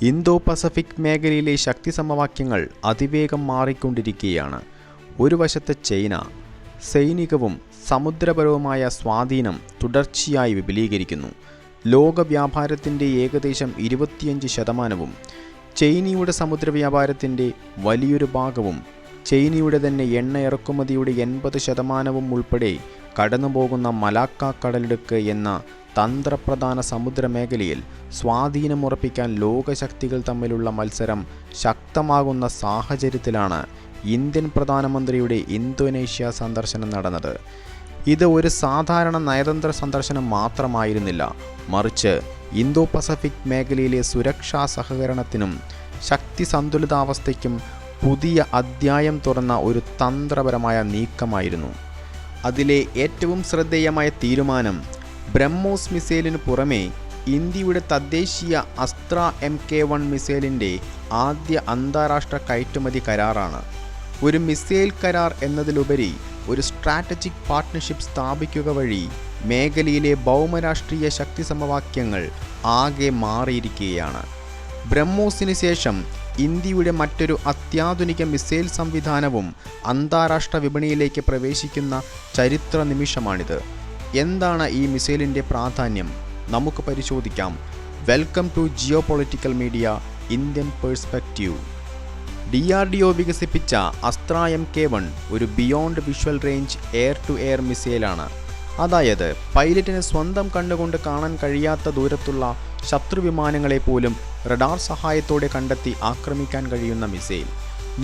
Indo Pacific മേഖലയിലെ ശക്തി സമവാക്യങ്ങൾ അതിവേഗം മാറിക്കൊണ്ടിരിക്കുകയാണ്. ഒരു വശത്ത് ചൈന സൈനികവും സമുദ്രപരവുമായ സ്വാധീനം തുടർച്ചയായി വിപുലീകരിക്കുന്നു. ലോക വ്യാപാരത്തിൻ്റെ ഏകദേശം 25%, ചൈനയുടെ സമുദ്ര വ്യാപാരത്തിൻ്റെ വലിയൊരു ഭാഗവും, ചൈനയുടെ തന്നെ എണ്ണ ഇറക്കുമതിയുടെ 80% ഉൾപ്പെടെ കടന്നുപോകുന്ന മലാക്ക കടലിടുക്ക് എന്ന തന്ത്രപ്രധാന സമുദ്രമേഖലയിൽ സ്വാധീനമുറപ്പിക്കാൻ ലോകശക്തികൾ തമ്മിലുള്ള മത്സരം ശക്തമാകുന്ന സാഹചര്യത്തിലാണ് ഇന്ത്യൻ പ്രധാനമന്ത്രിയുടെ ഇന്തോനേഷ്യ സന്ദർശനം നടന്നത്. ഇത് ഒരു സാധാരണ നയതന്ത്ര സന്ദർശനം മാത്രമായിരുന്നില്ല, മറിച്ച് ഇന്തോ പസഫിക് മേഖലയിലെ സുരക്ഷാ സഹകരണത്തിനും ശക്തി സന്തുലിതാവസ്ഥയ്ക്കും പുതിയ അധ്യായം തുറന്ന ഒരു തന്ത്രപരമായ നീക്കമായിരുന്നു. അതിലെ ഏറ്റവും ശ്രദ്ധേയമായ തീരുമാനം ബ്രഹ്മോസ് മിസൈലിന് പുറമെ ഇന്ത്യയുടെ തദ്ദേശീയ അസ്ത്ര MK1 മിസൈലിൻ്റെ ആദ്യ അന്താരാഷ്ട്ര കയറ്റുമതി കരാറാണ്. ഒരു മിസൈൽ കരാർ എന്നതിലുപരി ഒരു സ്ട്രാറ്റജിക് പാർട്ട്ണർഷിപ്പ് സ്ഥാപിക്കുക വഴി മേഖലയിലെ ഭൗമരാഷ്ട്രീയ ശക്തി സമവാക്യങ്ങൾ ആകെ മാറിയിരിക്കുകയാണ്. ബ്രഹ്മോസിന് ശേഷം ഇന്ത്യയുടെ മറ്റൊരു അത്യാധുനിക മിസൈൽ സംവിധാനവും അന്താരാഷ്ട്ര വിപണിയിലേക്ക് പ്രവേശിക്കുന്ന ചരിത്ര നിമിഷമാണിത്. എന്താണ് ഈ മിസൈലിൻ്റെ പ്രാധാന്യം? നമുക്ക് പരിശോധിക്കാം. Welcome to geo political media Indian perspective. DRDO വികസിപ്പിച്ച അസ്ത്ര MK1 ഒരു beyond visual range air to air മിസൈലാണ്. അതായത് പൈലറ്റിന് സ്വന്തം കണ്ണുകൊണ്ട് കാണാൻ കഴിയാത്ത ദൂരത്തുള്ള ശത്രുവിമാനങ്ങളെ പോലും റഡാർ സഹായത്തോടെ കണ്ടെത്തി ആക്രമിക്കാൻ കഴിയുന്ന മിസൈൽ.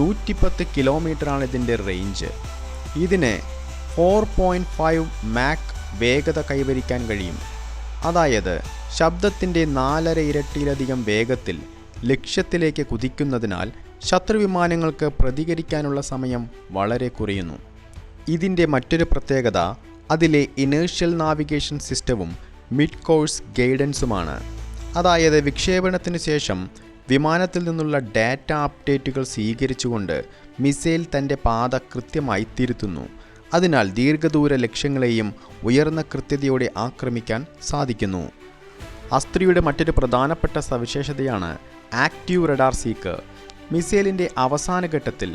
110 കിലോമീറ്ററാണ് ഇതിൻ്റെ റേഞ്ച്. ഇതിന് 4.5 മാക്ക് വേഗത കൈവരിക്കാൻ കഴിയും. അതായത് ശബ്ദത്തിൻ്റെ 4.5 ഇരട്ടിയിലധികം വേഗത്തിൽ ലക്ഷ്യത്തിലേക്ക് കുതിക്കുന്നതിനാൽ ശത്രുവിമാനങ്ങൾക്ക് പ്രതികരിക്കാനുള്ള സമയം വളരെ കുറയുന്നു. ഇതിൻ്റെ മറ്റൊരു പ്രത്യേകത അതിലെ ഇനേർഷ്യൽ നാവിഗേഷൻ സിസ്റ്റവും മിഡ് കോഴ്സ് ഗൈഡൻസുമാണ്. അതായത് വിക്ഷേപണത്തിന് ശേഷം വിമാനത്തിൽ നിന്നുള്ള ഡാറ്റ അപ്ഡേറ്റുകൾ സ്വീകരിച്ചുകൊണ്ട് മിസൈൽ തൻ്റെ പാത കൃത്യമായി തിരുത്തുന്നു. അതിനാൽ ദീർഘദൂര ലക്ഷ്യങ്ങളെയും ഉയർന്ന കൃത്യതയോടെ ആക്രമിക്കാൻ സാധിക്കുന്നു. അസ്ത്രയുടെ മറ്റൊരു പ്രധാനപ്പെട്ട സവിശേഷതയാണ് ആക്റ്റീവ് റഡാർ സീക്കർ. മിസൈലിൻ്റെ അവസാന ഘട്ടത്തിൽ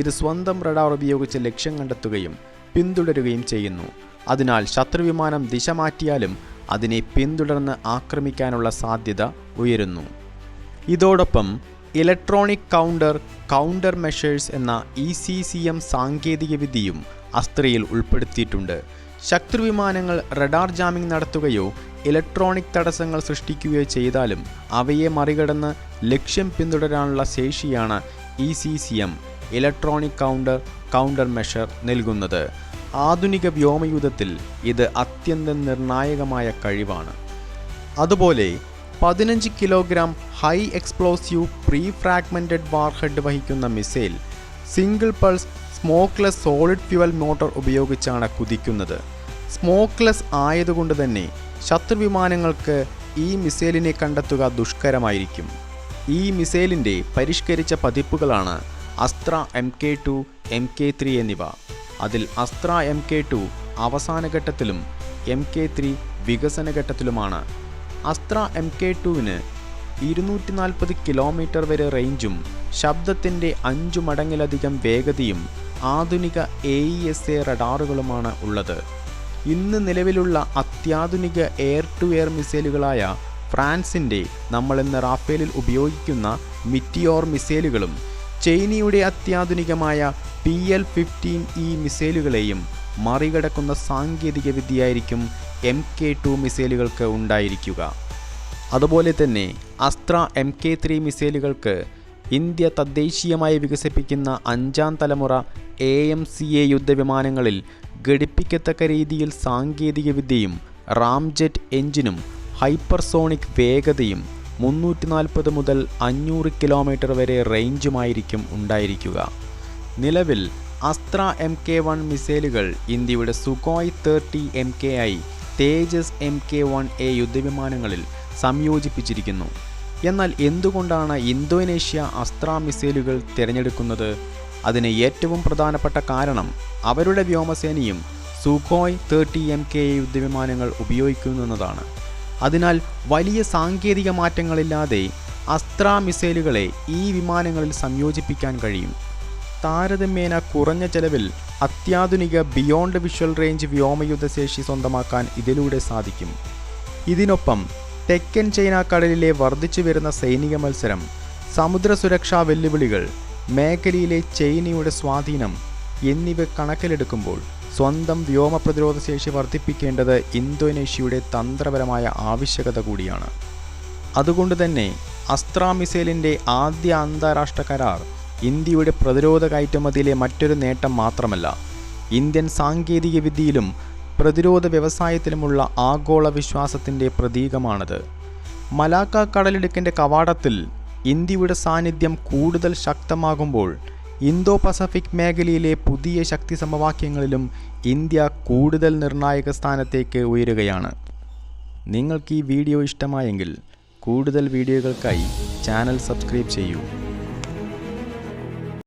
ഇത് സ്വന്തം റഡാർ ഉപയോഗിച്ച് ലക്ഷ്യം കണ്ടെത്തുകയും പിന്തുടരുകയും ചെയ്യുന്നു. അതിനാൽ ശത്രുവിമാനം ദിശ മാറ്റിയാലും അതിനെ പിന്തുടർന്ന് ആക്രമിക്കാനുള്ള സാധ്യത ഉയരുന്നു. ഇതോടൊപ്പം ഇലക്ട്രോണിക് കൗണ്ടർ മെഷേഴ്സ് എന്ന ECCM സാങ്കേതികവിദ്യയും അസ്ത്രയിൽ ഉൾപ്പെടുത്തിയിട്ടുണ്ട്. ശത്രുവിമാനങ്ങൾ റഡാർ ജാമിംഗ് നടത്തുകയോ ഇലക്ട്രോണിക് തടസ്സങ്ങൾ സൃഷ്ടിക്കുകയോ ചെയ്താലും അവയെ മറികടന്ന് ലക്ഷ്യം പിന്തുടരാനുള്ള ശേഷിയാണ് ECCM ഇലക്ട്രോണിക് കൗണ്ടർ മെഷർ നൽകുന്നത്. ആധുനിക വ്യോമയുദ്ധത്തിൽ ഇത് അത്യന്തം നിർണായകമായ കഴിവാണ്. അതുപോലെ 15 kilogram high explosive pre fragmented warhead വഹിക്കുന്ന missile single pulse smokeless solid fuel motor ഉപയോഗിച്ചാണ് കുതിക്കുന്നത്. സ്മോക്ക്ലെസ് ആയതുകൊണ്ട് തന്നെ ശത്രുവിമാനങ്ങൾക്ക് ഈ മിസൈലിനെ കണ്ടെത്തുക ദുഷ്കരമായിരിക്കും. ഈ മിസൈലിൻ്റെ പരിഷ്കരിച്ച പതിപ്പുകളാണ് അസ്ത്ര MK2, MK3 എന്നിവ. അതിൽ അസ്ത്ര MK2 അവസാന ഘട്ടത്തിലും MK3 വികസന ഘട്ടത്തിലുമാണ്. അസ്ത്ര MK2-ന് 240 കിലോമീറ്റർ വരെ റേഞ്ചും ശബ്ദത്തിൻ്റെ 5 മടങ്ങിലധികം വേഗതയും ആധുനിക AESA റഡാറുകളുമാണ് ഉള്ളത്. ഇന്ന് നിലവിലുള്ള അത്യാധുനിക എയർ ടു എയർ മിസൈലുകളായ ഫ്രാൻസിൻ്റെ നമ്മളിന്ന് റാഫേലിൽ ഉപയോഗിക്കുന്ന മിറ്റിയോർ മിസൈലുകളും ചൈനയുടെ അത്യാധുനികമായ PL-15E മിസൈലുകളെയും മറികടക്കുന്ന സാങ്കേതിക വിദ്യയായിരിക്കും MK2 മിസൈലുകൾക്ക് ഉണ്ടായിരിക്കുക. അതുപോലെ തന്നെ അസ്ത്ര MK3 മിസൈലുകൾക്ക് ഇന്ത്യ തദ്ദേശീയമായി വികസിപ്പിക്കുന്ന 5ാം തലമുറ AMCA യുദ്ധവിമാനങ്ങളിൽ ഘടിപ്പിക്കത്തക്ക രീതിയിൽ സാങ്കേതികവിദ്യയും റാംജെറ്റ് എഞ്ചിനും ഹൈപ്പർസോണിക് വേഗതയും 340 മുതൽ 500 കിലോമീറ്റർ വരെ റേഞ്ചുമായിരിക്കും ഉണ്ടായിരിക്കുക. നിലവിൽ അസ്ത്ര MK1 മിസൈലുകൾ ഇന്ത്യയുടെ സുഖോയ് 30 MKI, തേജസ് MK1A യുദ്ധവിമാനങ്ങളിൽ സംയോജിപ്പിച്ചിരിക്കുന്നു. എന്നാൽ എന്തുകൊണ്ടാണ് ഇന്തോനേഷ്യ അസ്ത്ര മിസൈലുകൾ തിരഞ്ഞെടുക്കുന്നത്? അതിന് ഏറ്റവും പ്രധാനപ്പെട്ട കാരണം അവരുടെ വ്യോമസേനയും സുഖോയ് 30 MKA യുദ്ധവിമാനങ്ങൾ ഉപയോഗിക്കുന്നതാണ്. അതിനാൽ വലിയ സാങ്കേതിക മാറ്റങ്ങളില്ലാതെ അസ്ത്ര മിസൈലുകളെ ഈ വിമാനങ്ങളിൽ സംയോജിപ്പിക്കാൻ കഴിയും. താരതമ്യേന കുറഞ്ഞ ചെലവിൽ അത്യാധുനിക ബിയോണ്ട് വിഷ്വൽ റേഞ്ച് വ്യോമയുദ്ധശേഷി സ്വന്തമാക്കാൻ ഇതിലൂടെ സാധിക്കും. ഇതിനൊപ്പം തെക്കൻ ചൈന കടലിലെ വർദ്ധിച്ചു വരുന്ന സൈനിക മത്സരം, സമുദ്ര സുരക്ഷാ വെല്ലുവിളികൾ, മേഖലയിലെ ചൈനയുടെ സ്വാധീനം എന്നിവ കണക്കിലെടുക്കുമ്പോൾ സ്വന്തം വ്യോമ പ്രതിരോധ ശേഷി വർദ്ധിപ്പിക്കേണ്ടത് ഇന്തോനേഷ്യയുടെ തന്ത്രപരമായ ആവശ്യകത കൂടിയാണ്. അതുകൊണ്ട് തന്നെ അസ്ത്ര മിസൈലിൻ്റെ ആദ്യ അന്താരാഷ്ട്ര കരാർ ഇന്ത്യയുടെ പ്രതിരോധ കയറ്റുമതിയിലെ മറ്റൊരു നേട്ടം മാത്രമല്ല, ഇന്ത്യൻ സാങ്കേതിക വിദ്യയിലും പ്രതിരോധ വ്യവസായത്തിലുമുള്ള ആഗോള വിശ്വാസത്തിൻ്റെ പ്രതീകമാണത്. മലാക്ക കടലിടുക്കിൻ്റെ കവാടത്തിൽ ഇന്ത്യയുടെ സാന്നിധ്യം കൂടുതൽ ശക്തമാകുമ്പോൾ ഇന്തോ പസഫിക് മേഖലയിലെ പുതിയ ശക്തി സമവാക്യങ്ങളിലും ഇന്ത്യ കൂടുതൽ നിർണായക സ്ഥാനത്തേക്ക് ഉയരുകയാണ്. നിങ്ങൾക്ക് ഈ വീഡിയോ ഇഷ്ടമായെങ്കിൽ കൂടുതൽ വീഡിയോകൾക്കായി ചാനൽ സബ്സ്ക്രൈബ് ചെയ്യൂ.